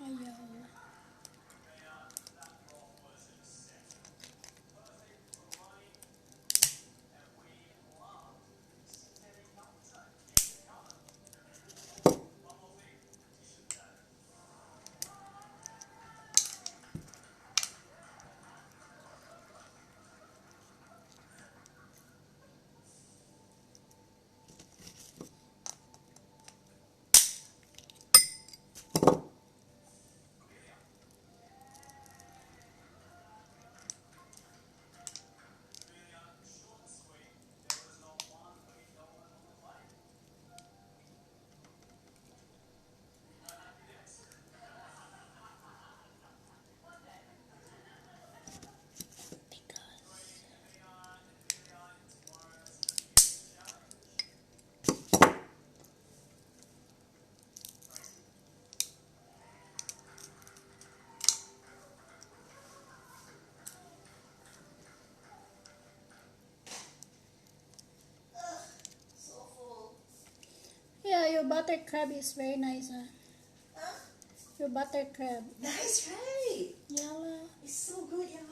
Ayaw. Yeah, your butter crab is very nice. Huh? Your butter crab. Nice, right? Yeah lah. It's so good, yeah.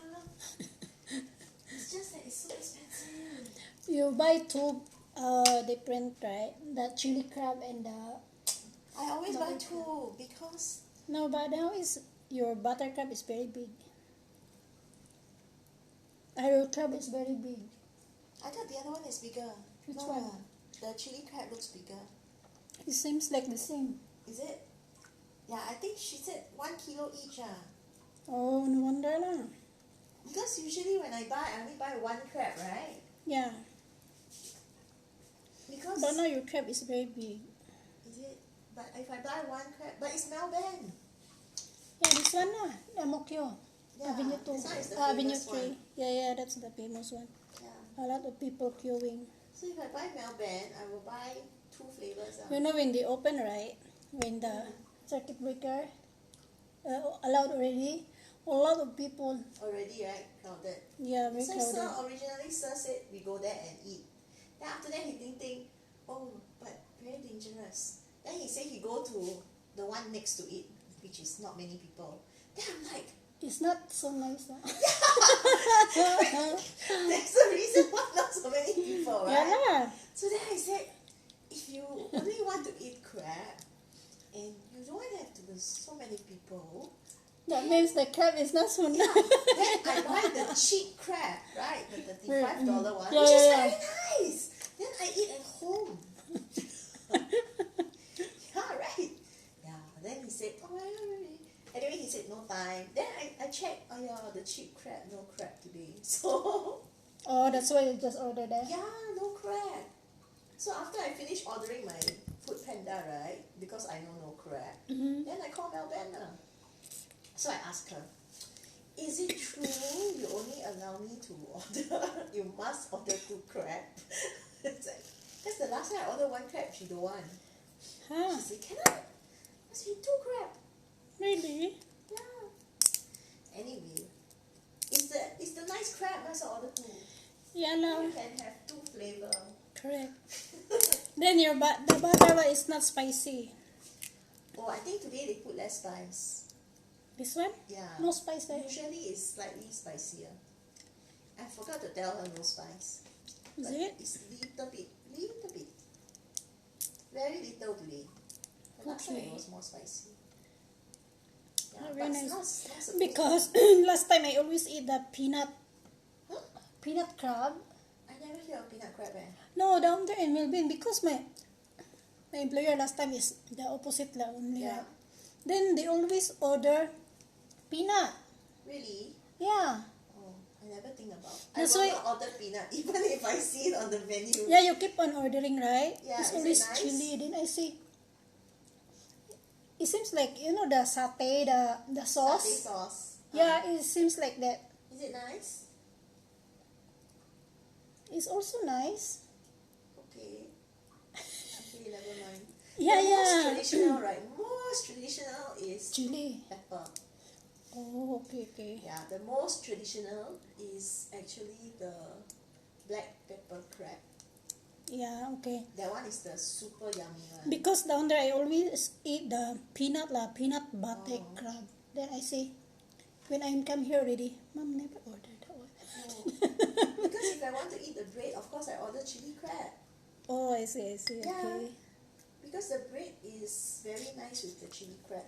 It's just that it's so expensive. You buy two different, right? The chili crab and the... I always buy Butter two because No, but now is your butter crab is very big. Your crab is very big. I thought the other one is bigger. Which No, one? the chili crab looks bigger. It seems like the same. Is it? Yeah, I think she said 1 kilo each. Oh, no wonder lah. Because usually when I buy, I only buy one crab, right? Yeah, Because but now your crab is very big. is it? But if I buy one crab, but it's Melbourne. Yeah, this one lah, Amokyo. Yeah, Avenue 2. this one is the Avenue famous 3. one. Yeah, that's the famous one. Yeah. A lot of people queuing. So if I buy Melbourne, I will buy 2 flavors. You know when they open, right? When the circuit breaker allowed already, a lot of people, Already, right? Crowded. yeah, very So crowded. originally Sir said we go there and eat. Then after that he didn't think, oh, but very dangerous. Then he said he go to the one next to it, which is not many people. Then I'm like, It's not so nice. Huh? that's the reason why not so many people, right? Yeah. So then I said, if you only want to eat crab and you don't want to have to be so many people, That means the crab is not so yeah, nice. then I buy the cheap crab, right? The $35 one, Yeah, which is yeah, very nice. Then I eat at home. Yeah, right. Yeah. Then he said, oh, really? Anyway, he said no time. Then I checked, oh yeah, the cheap crab, no crab today. So Oh, that's why you just ordered that. yeah, no crab. So after I finished ordering my food panda, right? Because I know no crab. Mm-hmm. Then I called Melbourne. So I asked her, is it true you only allow me to order, you must order 2 crab? It's like, that's the last time I ordered 1 crab, she don't want. Huh? She said, cannot, must be 2 crab. Really? Yeah. Anyway, it's the nice crab, must I order 2. Yeah, no. You can have 2 flavor. Correct. Then the butter one is not spicy. Oh, I think today they put less spice. This one? Yeah. No spice there. Usually it's slightly spicier. I forgot to tell her no spice. Is But it? It's little bit. Very little today. The last time Okay. it was more spicy. Yeah, Oh, but very it's nice. not supposed Because last time I always eat the peanut Huh? crab. I never hear of peanut crab. No, down there in Melbourne because my employer last time is the opposite lah only. Yeah. Right? Then they always order peanut. Really? Yeah. Oh, I never think about. That's I will why- not order peanut even if I see it on the menu. Yeah, you keep on ordering, right? Yeah, It's is it always nice? chili. Then I see. It seems like the satay, the sauce. Satay sauce. Yeah, it seems like that. Is it nice? It's also nice. Okay. Okay, never mind. Yeah, The yeah. most traditional, right? Most traditional is Chili. pepper. Oh, okay. Yeah, the most traditional is actually the black pepper crab. Yeah, okay. That one is the super yummy one. Because down there I always eat the peanut butter Oh. crab. Then I say, when I come here already, Mom never ordered that one. No. Because if I want to eat the bread, of course I order chili crab. Oh, I see, Yeah. okay. Because the bread is very nice with the chili crab.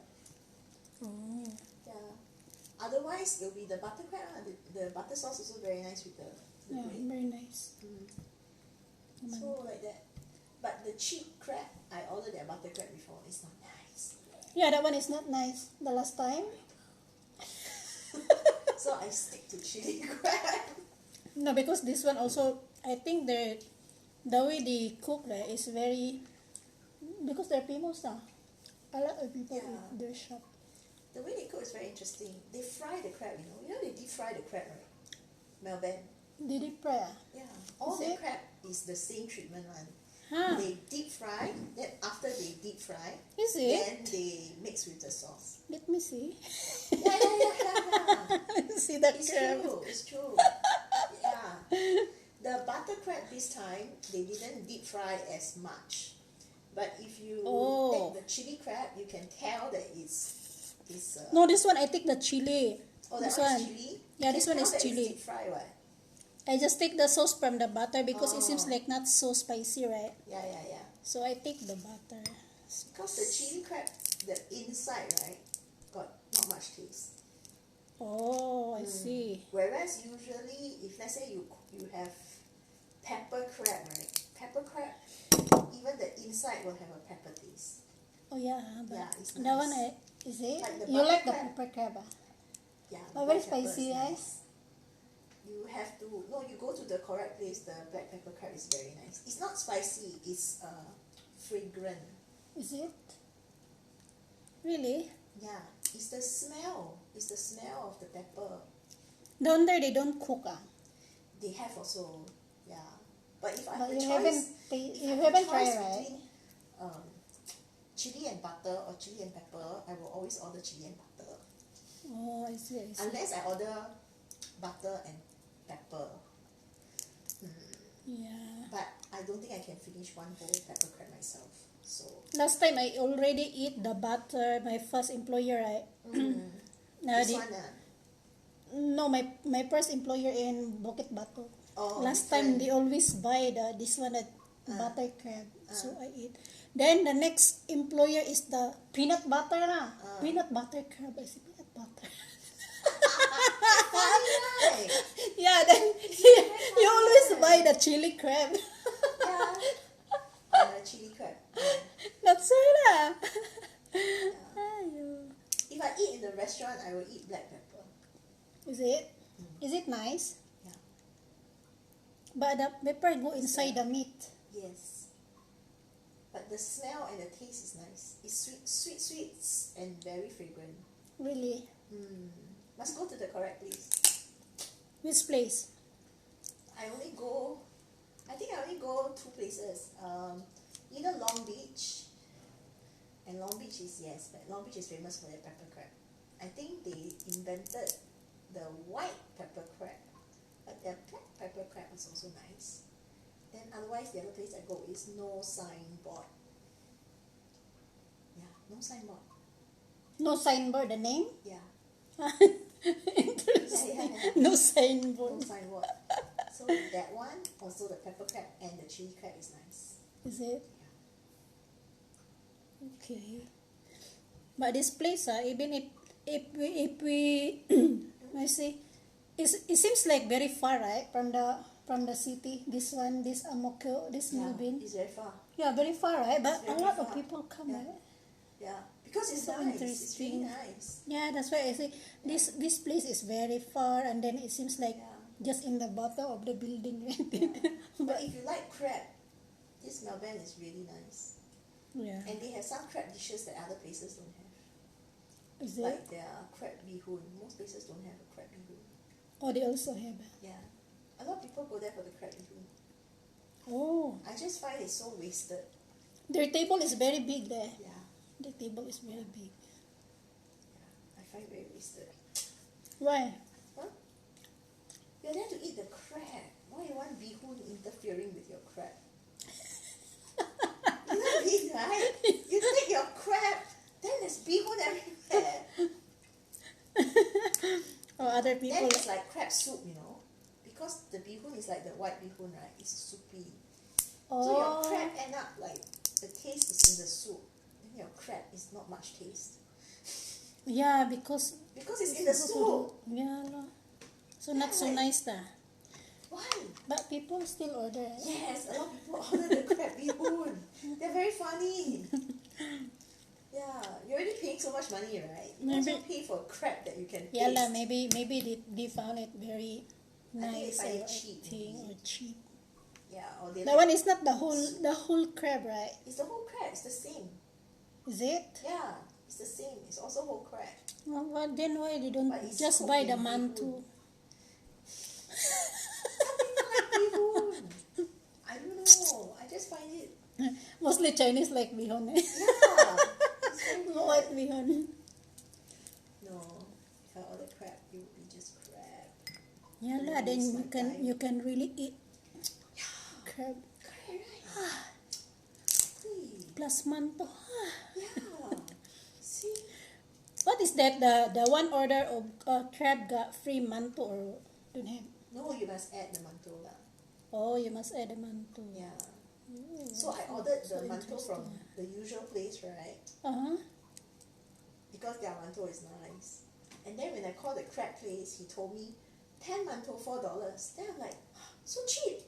Oh. Yeah. Otherwise, it'll be the butter crab. The butter sauce is also very nice with the Yeah, bread. very nice. So like that. But the cheap crab, I ordered their butter crab before. It's not nice. Yeah, that one is not nice. The last time. So I stick to chili crab. No, because this one also, I think the way they cook there is very, because they're famous now. A lot of people eat their shop. The way they cook is very interesting. They fry the crab, you know. You know they deep fry the crab, right? Melbourne. Did it fry? Yeah. All Is the it? crab is the same treatment one. Huh? They deep fry, then after they deep fry, Is it? then they mix with the sauce. Let me see. Yeah. Let me see that It's crab. true, it's true. Yeah. The butter crab this time, they didn't deep fry as much. But if you Oh. take the chili crab, you can tell that it's No, this one I take the chili. oh, that This one one. is chili? Yeah, You this can one tell is that chili. It's deep fry, what? I just take the sauce from the butter because it seems Oh. like not so spicy, right? Yeah. So I take the butter. Because the chili crab, the inside, right, got not much taste. Oh, I see. Whereas usually, if let's say you have pepper crab, right? Pepper crab, even the inside will have a pepper taste. Oh yeah, but Yeah, it's that nice. one is it? Like the You butter like the crab. pepper crab? Yeah. Oh, the very black pepper spicy, is right? nice. You have to you go to the correct place. The black pepper crab is very nice. It's not spicy. It's fragrant. Is it? Really? Yeah. It's the smell. It's the smell of the pepper. Down there they don't cook They have also, yeah. But if I But have a you choice, haven't if you I have a haven't choice tried, right? between chili and butter or chili and pepper, I will always order chili and butter. Oh, I see. Unless I order butter and pepper. Yeah. But I don't think I can finish one whole pepper crab myself. So Last time I already eat the butter. My first employer, right? this one, No, my first employer in Bukit Batu. oh, Last time different. they always buy this one butter crab, so I eat. Then the next employer is the peanut butter lah. Peanut butter crab. I say peanut butter. Funny, right? Yeah, then you always buy the chili crab. Yeah. Chili crab. Yeah. That's why lah. Aiyo. If I eat in the restaurant, I will eat black pepper. Is it? Is it nice? Yeah. But the pepper go inside the meat. Yes. But the smell and the taste is nice. It's sweet, and very fragrant. Really? Must go to the correct place. Which place? I think I only go two places. Either Long Beach, and Long Beach is famous for their pepper crab. I think they invented the white pepper crab, but their black pepper crab is also nice. Then otherwise the other place I go is No Signboard. Yeah, No Signboard. No signboard, the name? Yeah. Interesting. Yeah. No No signboard. Signboard. So that one, also the pepper crab and the chili crab is nice. Is it? Okay. But this place, even if we I say, it seems like very far, right, from the city. This one, this Amokyo, this Melbourne. It's very far. Yeah, very far, right? But It's a very lot of far. people come, Yeah. right? Yeah, because it's So nice. It's interesting. really nice. Yeah, that's why I say this place is very far, and then it seems like Yeah. just in the bottom of the building, right? But if you like crab, this Melbourne is really nice. Yeah. And they have some crab dishes that other places don't have. Is it? Like their crab bee-hoon. Most places don't have a crab bee-hoon. Oh, they also have. Yeah. A lot of people go there for the crab bee-hoon. Oh, I just find it so wasted. their table is very big there. Yeah. The table is very big. I find it very wasted. Why? Huh? You're there to eat the crab. Why you want bee-hoon interfering with your crab? right? You take your crab, then there's bee hoon everywhere. Or other Then people. it's like crab soup, you know, because the bee hoon is like the white bee hoon, right? It's soupy. So your crab Oh, end up like the taste is in the soup. Then your crab is not much taste yeah, because because it's in the soup. yeah, lah. So not so Yeah. nice da. Why? But people still order. Yes, a lot of people order the crab bee hoon. They're very funny. Yeah, you're already paying so much money, right? You also Maybe. pay for crab that you can Yeah lah, taste. maybe they found it very I think they nice find or it cheap, thing maybe. or cheap. Yeah, or they That like one is not the whole crab, right? it's the whole crab. It's the same. Is it? Yeah, it's the same. It's also whole crab. Well, then why they don't But it's just cooked buy in the bee manto? hoon. Some people like bee hoon. I don't know. I just find it. Mostly Chinese like bihon. Yeah, it's very weird. White bihon. No, if I order crab, it would be just crab. Yeah Don't lah, then waste my time. you can really eat crab Correct, right? Hey, plus manto. yeah. See? What is that? The one order of crab got free manto or don't have? No, you must add the mantou lah. Oh, you must add the manto. Yeah. Oh, So I ordered so the mantou from interesting. the usual place, right? Uh-huh. Because their mantou is nice. And then when I called the crab place, he told me 10 mantou, $4. Then I'm like, so cheap.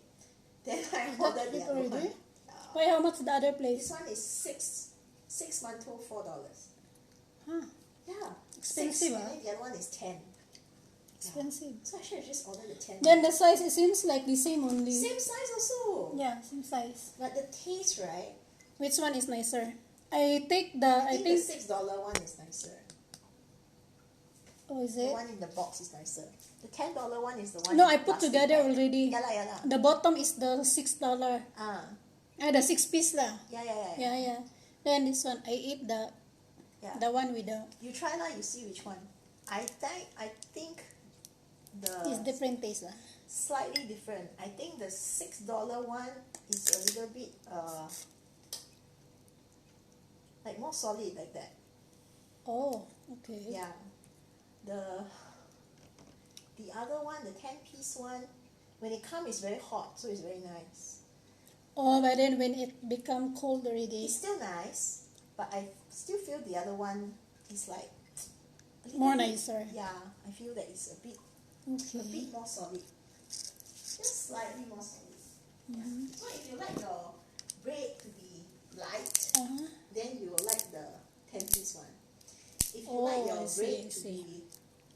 Then I ordered the cheap other one. already? Yeah. Why, how much the other This place? one is six mantou, $4. Huh, Yeah. Expensive, Six, ah? and then the other one is 10. expensive. So I should have just ordered the 10. Then the size, it seems like the same only. Same size also. Yeah, same size. But the taste, right? Which one is nicer? I think the, I think the $6 one is nicer. oh, is The it? one in the box is nicer. The $10 one is the one. No, in I the put plastic together bag. already. Yeah lah, yeah lah. The bottom is the $6. Ah, The 6 piece lah. yeah, yeah, yeah. Yeah, yeah. Then this one, I eat the Yeah. one with the, You try lah, you see which one. I think it's the different taste lah. slightly different. I think the $6 one is a little bit like more solid like that. Oh, okay. Yeah. The other one, the 10-piece one, when it comes, it's very hot, so it's very nice. Oh, but then when it become cold already, It's still nice, but I still feel the other one is like a little more bit- nicer. Yeah, I feel that it's a bit Okay. more solid, just slightly more solid. Mhm. So if you like your bread to be light, Uh-huh. then you will like the 10-piece one. If you Oh, like your I see, bread I to see. be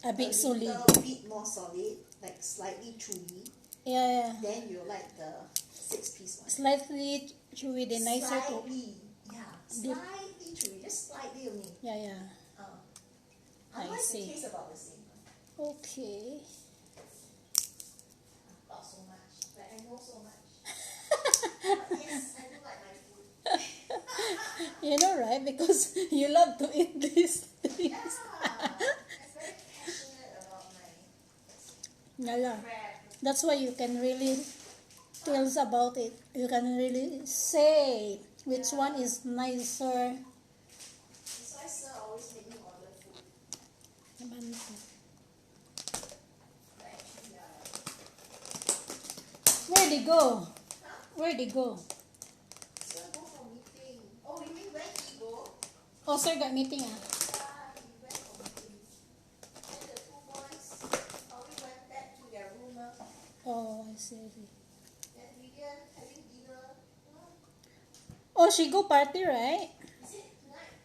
A bit solid. little bit more solid, like slightly chewy, Yeah, yeah. then you like the 6-piece one. Slightly chewy, then nicer to. Slightly, yeah, slightly chewy, just slightly only. Yeah, yeah. I Otherwise, see. it tastes about the same. Okay. Not so much, but I know so much. But yes, I do like my food. You know, right? Because you love to eat these Yeah, things. I'm very passionate about my Yeah, yeah. crab. That's why you can really tell us about it. You can really say which one is nicer. That's why Sir always make me order food. But actually, Where they go? huh? Where they go? Sir go for meeting. Oh, you mean when he go? Oh, sir got meeting ah. Yeah, he went for meeting. Then the two boys probably went back to their room. Oh, I see, I see. Then Vivian having dinner. Oh, she go party, right? Is it tonight?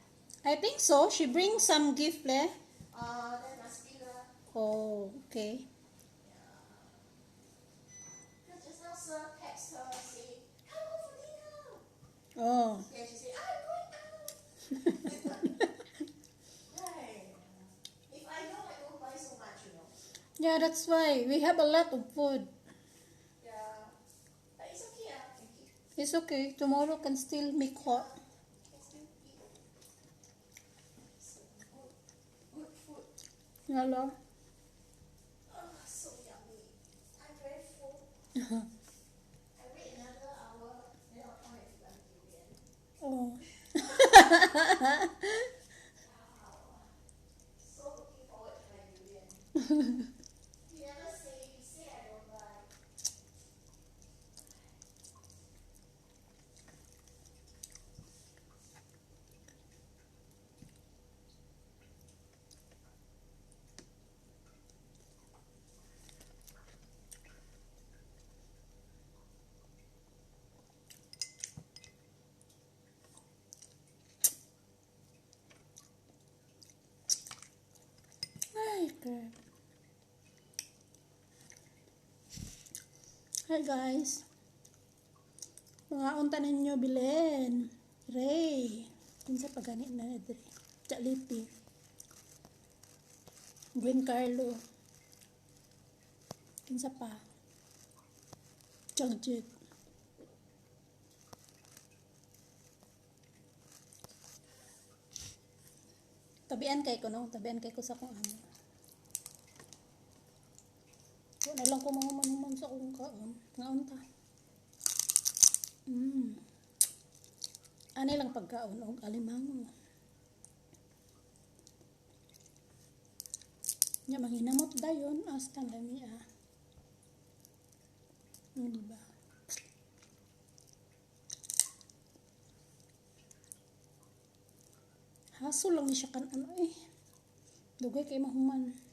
I think so. She brings some gift leh. Then must be Oh, okay. because just now Sir text her say, come home for dinner. Oh. Then she say, I'm going out. Right. If I know, I don't buy so much, you know. Yeah, that's why. We have a lot of food. Yeah. But it's okay, I can keep. It's okay. Tomorrow can still make hot. Can still eat. So good food. Yeah, lah. Oh, so yummy. I'm very full. I wait another hour, then I'll come and eat again. Oh. So looking forward to my durian. You never say, you say I don't like. Ay, crap. Hi guys. Mga unta ninyo bilen. Ray. Kinsa pa gani na diri. Lipi. Gwen Carlo. Kinsa pa. Jagjit. Tabian kay ko no. Tabian kay ko sa kung ano. Wala lang ko mahuman-human sa akong kaon. Nga unta. Ani lang pagkaon og alimango. Nya manginamot dayon hasta lami ah. Diba? Haso lang ni siya kan ano eh. Dugay kay mahuman.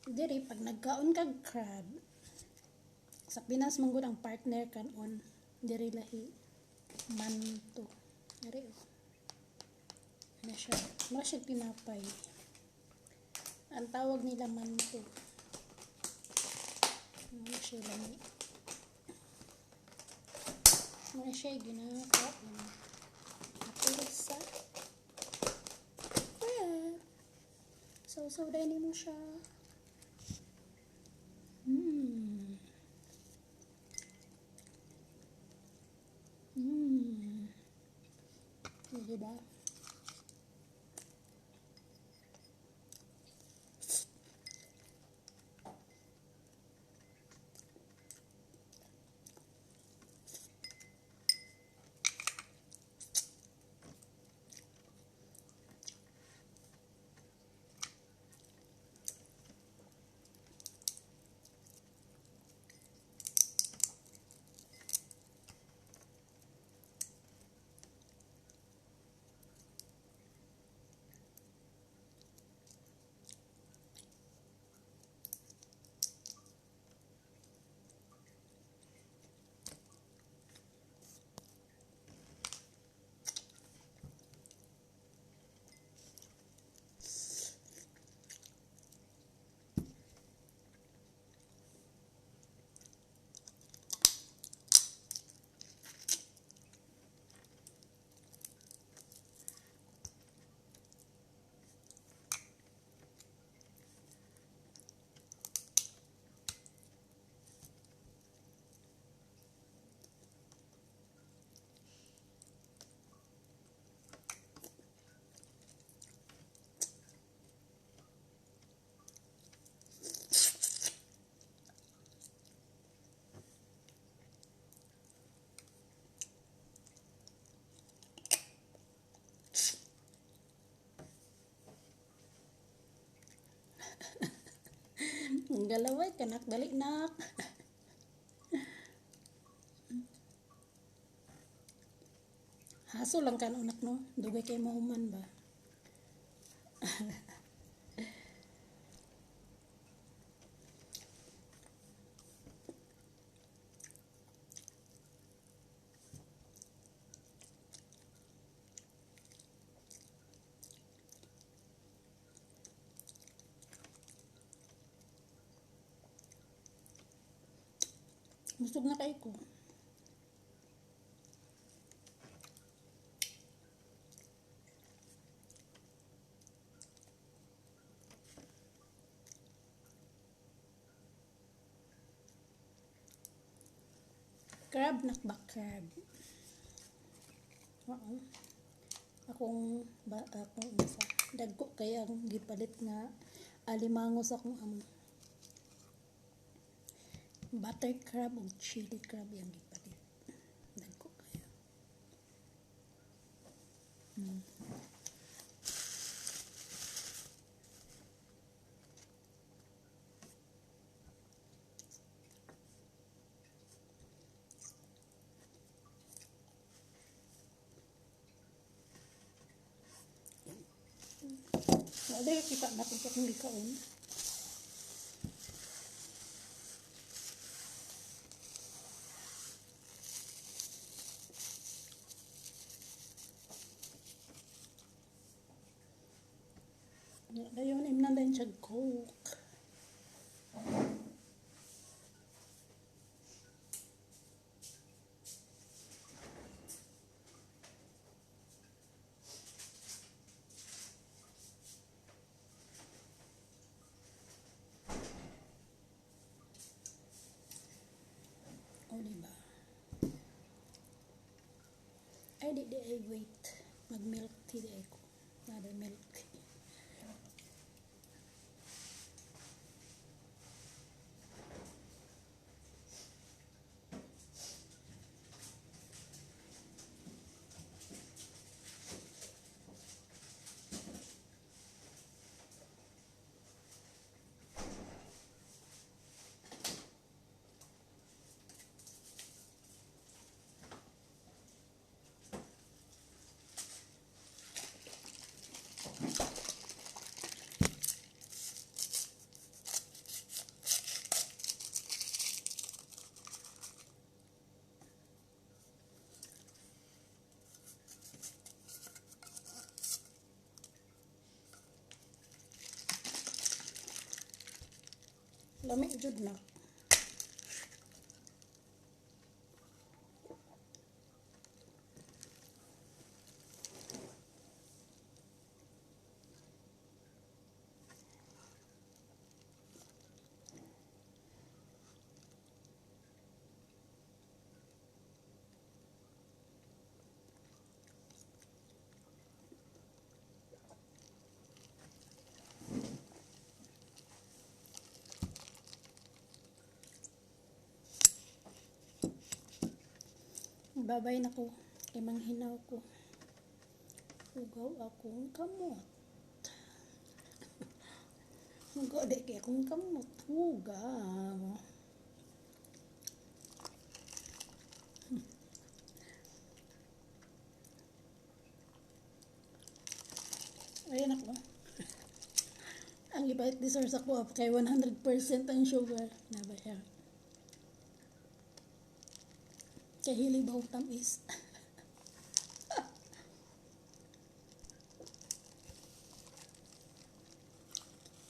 Diri pag nagkaon kag crab, sa Pinas man gud ang partner kanon. Diri lahi manto. Diri oh. Ano siya? Mura siya tinapay. Ang tawag nila manto. Ano siya lami. Mura siya ginakaon. Napulot sa crab. So dahil mo siya. Diba? Galaway kanak dali nak. Haso lang kan anak no. Dugay kay mahuman ba. Busog na kay ko. Crab nakba crab. Oo. Akong isa. Dagko kaya ang gipalit nga alimango sa akong amo. Butter crab o chili crab yung gipalit. Dagko kaya. Wala kita natin sa kung likaon. Dayon imnan din siya coke. O diba? Ay di ay wait. Mag milk tea di ako. Nada milk tea. Lamig jud na. Babay na ko. Kay manghinaw ko. Ugaw akong kamot. Ugaw di kay akong kamot. Ugaw. Ayan ako. Ang ibait dessert ako kay 100% ang sugar. Nabaya. Kay hili ba tamis?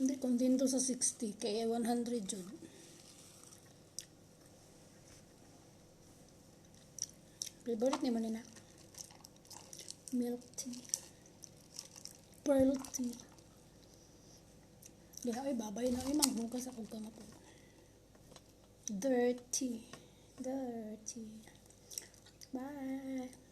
Hindi kontento sa 60 kaya 100 jud. Favorite ni mo nina. Milk tea. Pearl tea. Diha ay babay na ay manghugas ako kamot. Dirty. Bye.